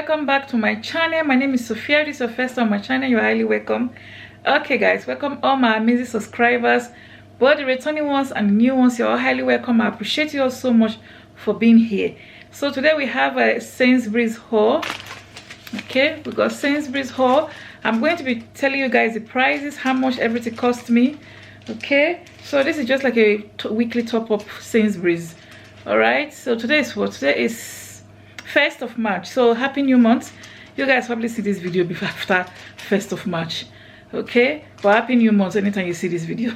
welcome back to my channel. My name is Sophia. This is your first time on my channel. You're highly welcome. Okay guys, welcome all my amazing subscribers, both the returning ones and the new ones. You're all highly welcome. I appreciate you all so much for being here. So today we have a Sainsbury's haul. Okay, we got Sainsbury's haul. I'm going to be telling you guys the prices, how much everything cost me. Okay, so this is just like a weekly top-up Sainsbury's. All right, so today is what? Today is 1st of March. So happy new month. You guys probably see this video before after 1st of March. Okay, but happy new month anytime you see this video.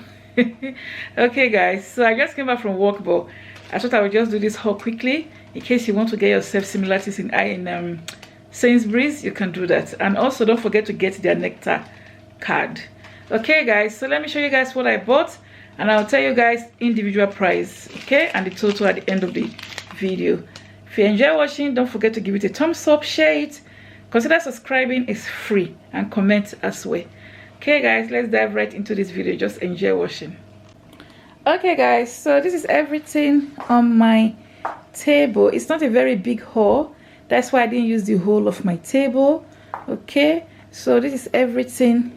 Okay guys, so I just came back from work, but I thought I would just do this haul quickly in case you want to get yourself similarities in Sainsbury's. You can do that, and also don't forget to get their nectar card. Okay guys, so let me show you guys what I bought, and I'll tell you guys individual price, okay, and the total at the end of the video. If you enjoy watching, don't forget to give it a thumbs up, share it, consider subscribing, it's free, and comment as well. Okay guys, let's dive right into this video. Just enjoy watching. Okay guys, so this is everything on my table. It's not a very big haul, that's why I didn't use the whole of my table. Okay, so this is everything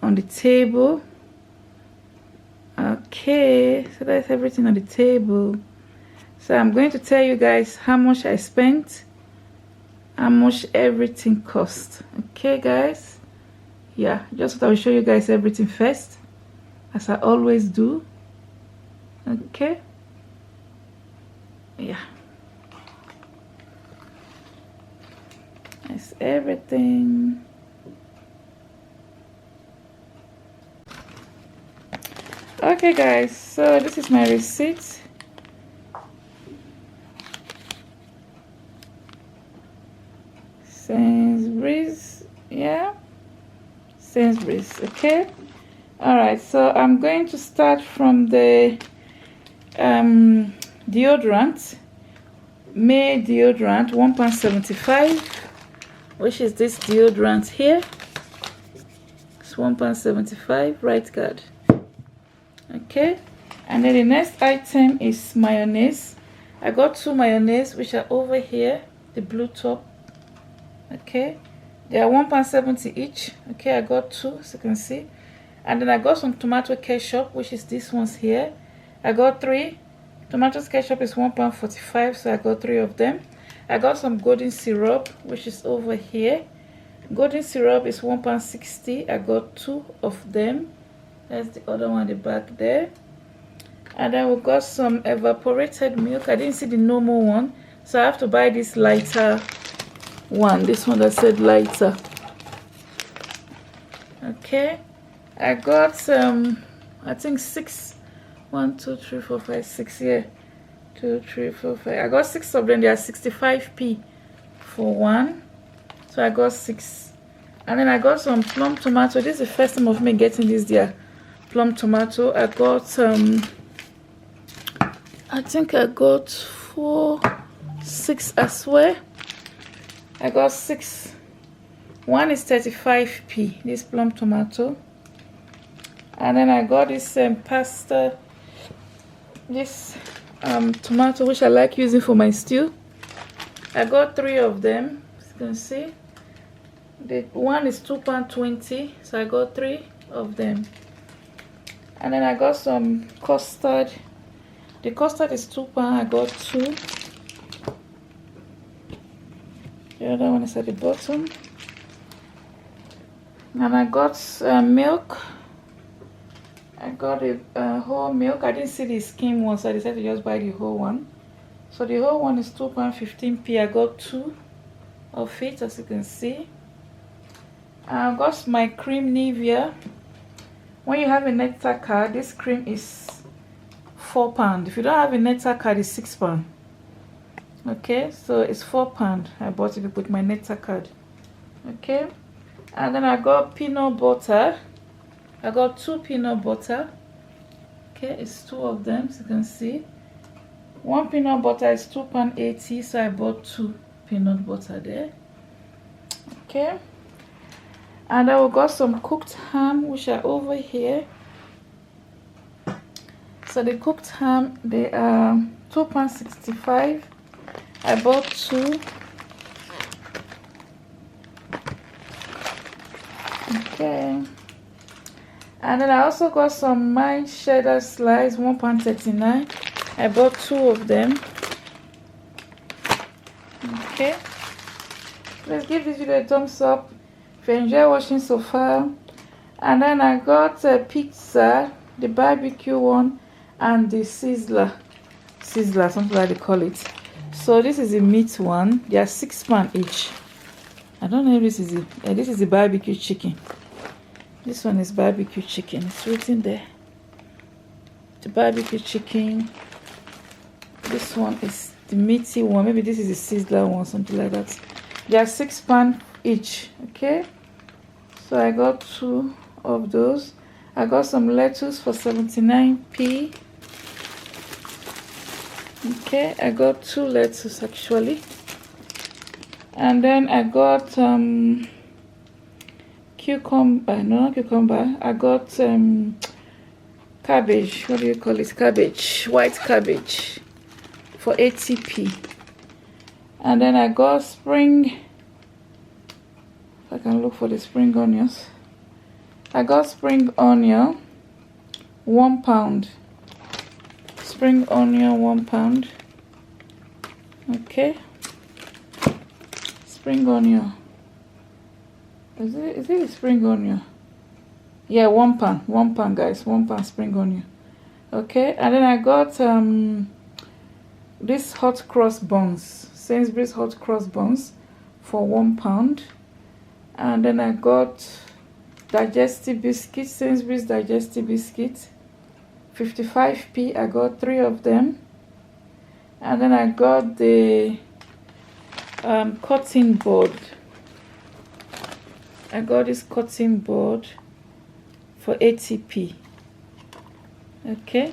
on the table. Okay, so that's everything on the table. So I'm going to tell you guys how much I spent, how much everything cost. Okay guys, yeah, just I'll show you guys everything first, as I always do. Okay, yeah, that's everything. Okay guys, so this is my receipt. Sainsbury's, yeah, Sainsbury's. Okay, all right, so I'm going to start from the deodorant, May deodorant, £1.75, which is this deodorant here. It's £1.75, right guard. Okay, and then the next item is mayonnaise. I got 2 mayonnaise, which are over here, the blue top. Okay, they are £1.70 each. Okay, I got 2, as you can see. And then I got some tomato ketchup, which is this ones here. I got 3. Tomato ketchup is £1.45, so I got 3 of them. I got some golden syrup, which is over here. Golden syrup is £1.60. I got 2 of them. That's the other one at the back there. And then we got some evaporated milk. I didn't see the normal one, so I have to buy this lighter one, this one that said lighter. Okay, I got I think 6, 1 2 3 4 5 6, yeah, 2 3 4 5, I got 6 of them. They are 65p for one, so I got 6. And then I got some plum tomato. This is the first time of me getting this there, plum tomato. I got I think I got 4, 6 as well. I got 6. One is 35p, this plum tomato. And then I got this pasta, this tomato, which I like using for my stew. I got 3 of them, as you can see. The one is £2.20, so I got 3 of them. And then I got some custard. The custard is £2, I got 2. The other one is at the bottom. And I got milk. I got a whole milk. I didn't see the skim one, so I decided to just buy the whole one. So the whole one is £2.15p. I got 2 of it, as you can see. I got my cream Nivea. When you have a nectar card, this cream is £4. If you don't have a nectar card, it's £6. Okay, so it's £4. I bought it with my nectar card. Okay, and then I got peanut butter. I got 2 peanut butter. Okay, it's 2 of them, as you can see. One peanut butter is £2.80, so I bought 2 peanut butter there. Okay, and I got some cooked ham, which are over here. So the cooked ham, they are £2.65. I bought 2. Okay. And then I also got some mine cheddar slice, £1.39. I bought 2 of them. Okay. Let's give this video a thumbs up if you enjoy watching so far. And then I got a pizza, the barbecue one, and the sizzler, something like they call it. So this is the meat one. They are £6 each. I don't know if this is this is the barbecue chicken. This one is barbecue chicken. It's written there. The barbecue chicken. This one is the meaty one. Maybe this is the sizzler one, something like that. They are £6 each. Okay. So I got 2 of those. I got some lettuce for 79p. Okay, I got 2 lettuce actually. And then I got cucumber, no, not cucumber. I got cabbage. What do you call it? Cabbage, white cabbage for 80p. And then I got spring. If I can look for the spring onions. I got spring onion, £1. Spring onion, £1. Okay. Spring onion. Is it spring onion? Yeah, £1. £1, guys. £1 spring onion. Okay. And then I got this hot cross buns, Sainsbury'S hot cross buns for £1. And then I got digestive biscuits, Sainsbury'S digestive biscuits, 55p. I got 3 of them. And then I got the cutting board. I got this cutting board for 80p. Okay,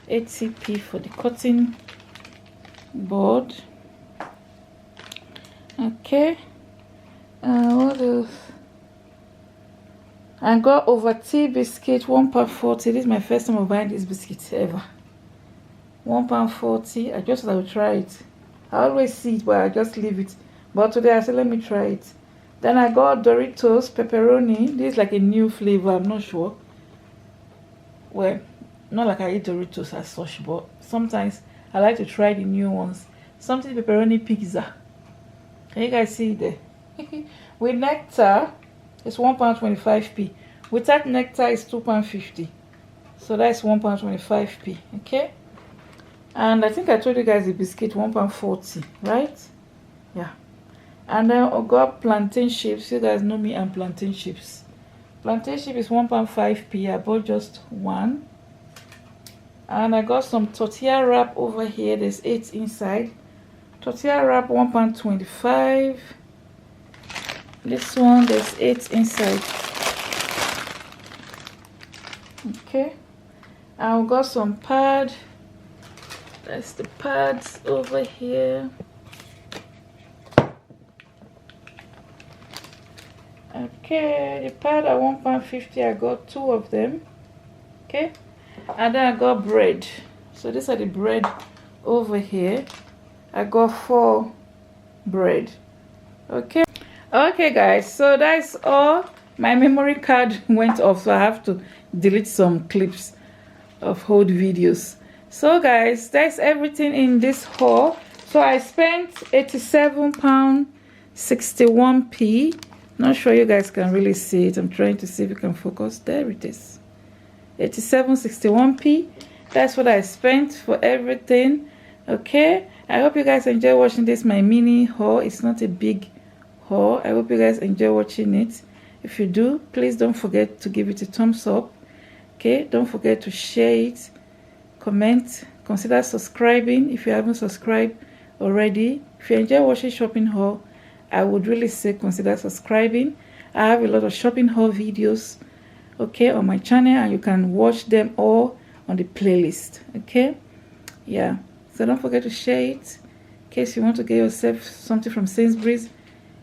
80p for the cutting board. Okay. What else? I got Ovaltine biscuit, £1.40. This is my first time of buying this biscuit ever. £1.40. I just thought I would try it. I always see it, but I just leave it. But today I said, let me try it. Then I got Doritos pepperoni. This is like a new flavor. I'm not sure. Well, not like I eat Doritos as such, but sometimes I like to try the new ones. Something pepperoni pizza. Can you guys see it there? With nectar, it's £1.25p. Without nectar, it's £2.50. So that's £1.25p. Okay. And I think I told you guys the biscuit £1.40, right? Yeah. And then I got plantain chips. You guys know me and plantain chips. Plantain chip is £1.5p. I bought just 1. And I got some tortilla wrap over here. There's 8 inside. Tortilla wrap £1.25. This one, there's 8 inside. Okay. I got some pad. That's the pads over here. Okay, the pad at £1.50. I got 2 of them. Okay. And then I got bread. So these are the bread over here. I got 4 bread. Okay. Okay guys, so that's all. My memory card went off, so I have to delete some clips of old videos. So guys, that's everything in this haul. So I spent £87.61p. Not sure you guys can really see it. I'm trying to see if you can focus. There it is. 87.61p. That's what I spent for everything. Okay, I hope you guys enjoy watching this, my mini haul. It's not a big haul. I hope you guys enjoy watching it. If you do, please don't forget to give it a thumbs up. Okay, don't forget to share it, comment, consider subscribing if you haven't subscribed already. If you enjoy watching shopping haul, I would really say consider subscribing. I have a lot of shopping haul videos, okay, on my channel, and you can watch them all on the playlist. Okay, yeah, so don't forget to share it in case you want to get yourself something from Sainsbury's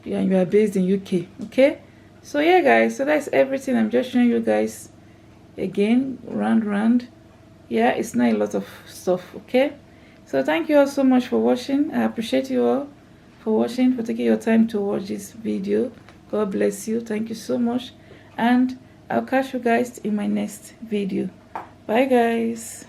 and you are based in UK. Okay, so yeah guys, so that's everything. I'm just showing you guys again round. Yeah, it's not a lot of stuff. Okay, so thank you all so much for watching. I appreciate you all for watching, for taking your time to watch this video God bless you. Thank you so much, and I'll catch you guys in my next video. Bye guys.